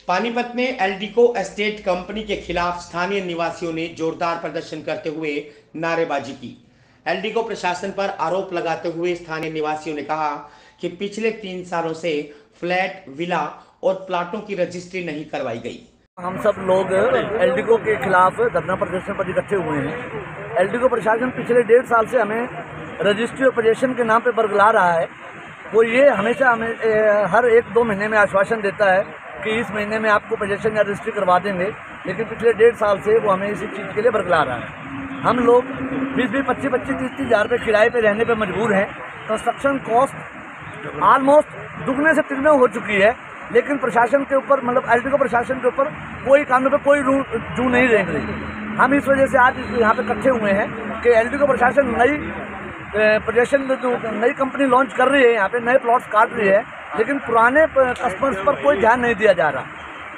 पानीपत में Eldeco estate company के खिलाफ स्थानीय निवासियों ने जोरदार प्रदर्शन करते हुए नारेबाजी की। एल्डिको प्रशासन पर आरोप लगाते हुए स्थानीय निवासियों ने कहा कि पिछले 3 सालों से फ्लैट, विला और प्लाटों की रजिस्ट्री नहीं करवाई गई। हम सब लोग एल्डिको के खिलाफ धरना प्रदर्शन पर इकट्ठे हुए हैं। एल्डिको प्रशासन पिछले 1.5 साल से हमें रजिस्ट्री और पोजीशन के नाम पे बरगला रहा है। वो ये हमेशा हमें हर 1-2 महीने में आश्वासन देता है कि इस महीने में आपको पोजीशन या रजिस्ट्री करवा देंगे, लेकिन पिछले 1.5 साल से वो हमें इसी चीज़ के लिए बरगला रहा है। हम लोग 20-20, 25-25, 30-30 हज़ार रुपये किराए पे रहने पे मजबूर हैं। कंस्ट्रक्शन कॉस्ट ऑलमोस्ट दुगने से तिगने हो चुकी है, लेकिन प्रशासन के ऊपर एल्डिको प्रशासन के ऊपर कोई कानून पे कोई जू नहीं रेंग रही। हम इस वजह से आज यहाँ पे इकट्ठे हुए हैं कि एल्डिको प्रशासन नई कंपनी लॉन्च कर रही है, यहाँ पे नए प्लॉट्स काट रही है, लेकिन पुराने कस्टमर्स पर कोई ध्यान नहीं दिया जा रहा।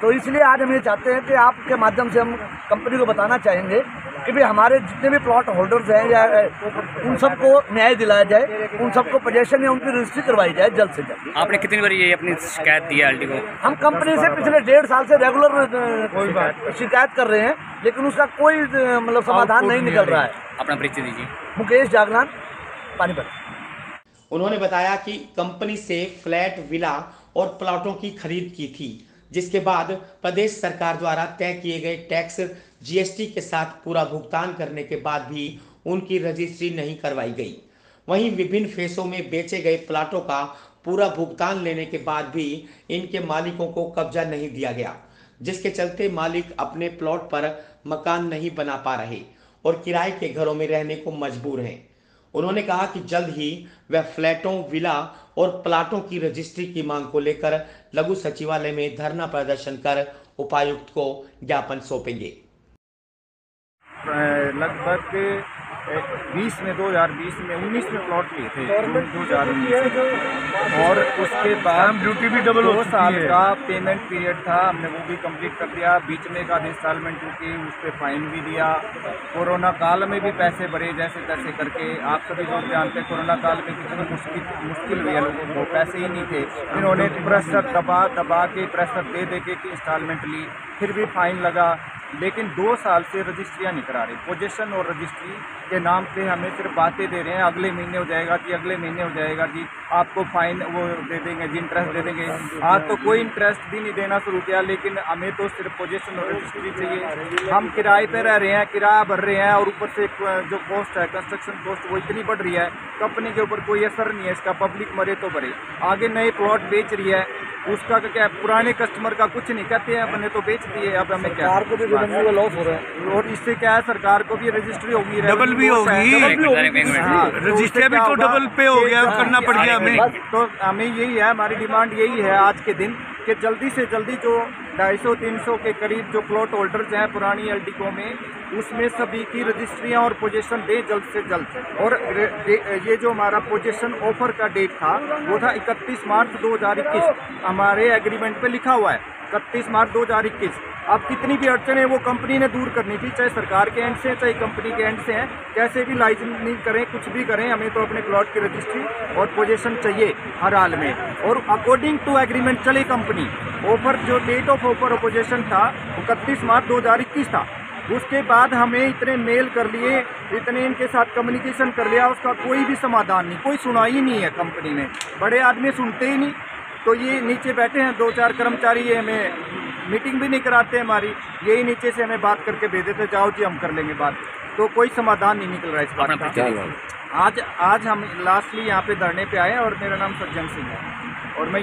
तो इसलिए आज हम ये चाहते हैं कि आपके माध्यम से हम कंपनी को बताना चाहेंगे कि भाई हमारे जितने भी प्लॉट होल्डर्स हैं या उन सबको न्याय दिलाया जाए, उन सबको पोजीशन या उनकी रजिस्ट्री करवाई जाए जल्द से जल्द। आपने कितनी बार ये अपनी शिकायत दी है एल्डिको? हम कंपनी से पिछले 1.5 साल से रेगुलर शिकायत कर रहे हैं, लेकिन उसका कोई समाधान नहीं निकल रहा है। अपना परिचय दीजिए। मुकेश जागलान, पानीपत। उन्होंने बताया कि कंपनी से फ्लैट, विला और प्लॉटों की खरीद की थी, जिसके बाद प्रदेश सरकार द्वारा तय किए गए टैक्स जीएसटी के साथ पूरा भुगतान करने के बाद भी उनकी रजिस्ट्री नहीं करवाई गई। वहीं विभिन्न फेसों में बेचे गए प्लाटों का पूरा भुगतान लेने के बाद भी इनके मालिकों को कब्जा नहीं दिया गया, जिसके चलते मालिक अपने प्लॉट पर मकान नहीं बना पा रहे और किराए के घरों में रहने को मजबूर हैं। उन्होंने कहा कि जल्द ही वह फ्लैटों, विला और प्लाटों की रजिस्ट्री की मांग को लेकर लघु सचिवालय में धरना प्रदर्शन कर उपायुक्त को ज्ञापन सौंपेंगे। लगभग 20 में 2020 में 19 में प्लॉट लिए थे 2019 और उसके बाद ड्यूटी भी डबल 2 साल का पेमेंट पीरियड था, हमने वो भी कंप्लीट कर दिया। बीच में एक आध इंस्टॉलमेंट रुकी, उस पर फाइन भी दिया। कोरोना काल में भी पैसे भरे जैसे तैसे करके। आप सभी लोग जानते हैं कोरोना काल में कितनी मुश्किल हुई है लोगों को, पैसे ही नहीं थे। इन्होंने प्रेशर दबा के प्रेशर दे के इंस्टॉलमेंट ली, फिर भी फाइन लगा। लेकिन 2 साल से रजिस्ट्रियाँ नहीं करा रही। पोजीशन और रजिस्ट्री के नाम पे हमें सिर्फ बातें दे रहे हैं, अगले महीने हो जाएगा जी, अगले महीने हो जाएगा जी, आपको फाइन वो दे देंगे जी, इंटरेस्ट दे देंगे। आज तो कोई इंटरेस्ट भी नहीं देना शुरू किया, लेकिन हमें तो सिर्फ पोजीशन और रजिस्ट्री चाहिए। हम किराए पे रह रहे हैं, किराया भर रहे हैं, और ऊपर से जो कॉस्ट है, कंस्ट्रक्शन कॉस्ट, वो इतनी बढ़ रही है। कंपनी के ऊपर कोई असर नहीं है इसका, पब्लिक मरे तो भरे। आगे नए प्लॉट बेच रही है, उसका क्या, पुराने कस्टमर का कुछ नहीं कहते हैं, अपने तो बेच दिए, अब हमें क्या लॉस हो रहा है। और इससे क्या है, सरकार को भी रजिस्ट्री होगी, डबल भी होगी, रजिस्ट्री भी तो डबल पे हो गया, करना पड़ गया हमें। तो हमें यही है, हमारी डिमांड यही है आज के दिन कि जल्दी से जल्दी जो 250-300 के करीब जो प्लॉट होल्डर्स हैं पुरानी एल्डिको में, उसमें सभी की रजिस्ट्रियां और पोजीशन दे जल्द से जल्द। और ये जो हमारा पोजीशन ऑफर का डेट था वो था 31 मार्च 2021, हमारे एग्रीमेंट पे लिखा हुआ है 31 मार्च 2021। अब कितनी भी अड़चन है वो कंपनी ने दूर करनी थी, चाहे सरकार के एंड से चाहे कंपनी के एंड से है, कैसे भी लाइसेंसिंग करें, कुछ भी करें, हमें तो अपने प्लॉट की रजिस्ट्री और पोजीशन चाहिए हर हाल में। और अकॉर्डिंग टू एग्रीमेंट चले कंपनी। ऑफर जो डेट ऑफ ऑफर और पोजीशन था वो 31 मार्च 2021 था। उसके बाद हमें इतने मेल कर लिए, इतने इनके साथ कम्युनिकेशन कर लिया, उसका कोई भी समाधान नहीं, कोई सुनाई नहीं है कंपनी ने। बड़े आदमी सुनते ही नहीं। तो ये नीचे बैठे हैं 2-4 कर्मचारी, ये हमें मीटिंग भी नहीं कराते हमारी, यही नीचे से हमें बात करके भेज देते, जाओ जी हम कर लेंगे बात। तो कोई समाधान नहीं निकल रहा है इस बात का। आज हम लास्टली यहाँ पे धरने पे आए और मेरा नाम सज्जन सिंह है और मैं